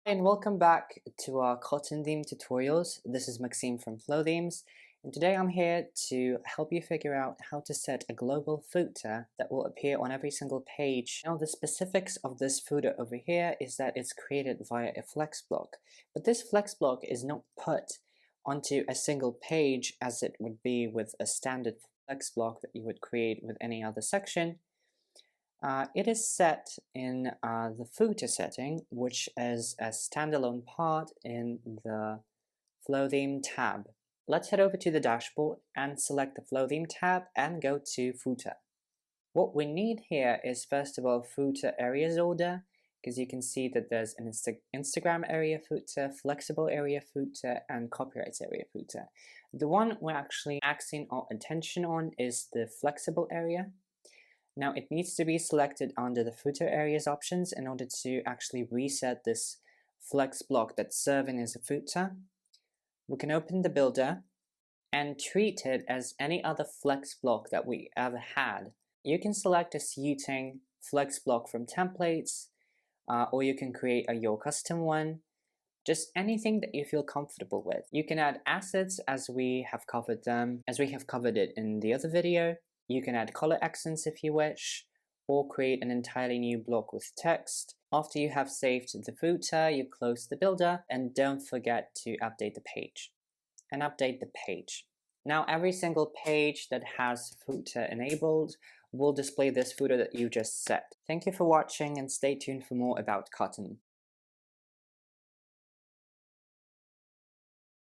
And welcome back to our Cotton Theme tutorials. This is Maxime from Flow Themes, and today I'm here to help you figure out how to set a global footer that will appear on every single page. Now the specifics of this footer over here is that it's created via a flex block, but this flex block is not put onto a single page as it would be with a standard flex block that you would create with any other section. It is set in the footer setting, which is a standalone part in the Flow Theme tab. Let's head over to the dashboard and select the Flow Theme tab and go to Footer. What we need here is first of all footer areas order, because you can see that there's an Instagram area footer, flexible area footer, and copyrights area footer. The one we're actually axing our attention on is the flexible area. Now it needs to be selected under the footer areas options in order to actually reset this flex block that's serving as a footer. We can open the builder and treat it as any other flex block that we ever had. You can select a suiting flex block from templates, or you can create your custom one. Just anything that you feel comfortable with. You can add assets as we have covered it in the other video. You can add color accents if you wish, or create an entirely new block with text. After you have saved the footer, you close the builder, and don't forget to update the page. Now every single page that has footer enabled will display this footer that you just set. Thank you for watching and stay tuned for more about Cotton.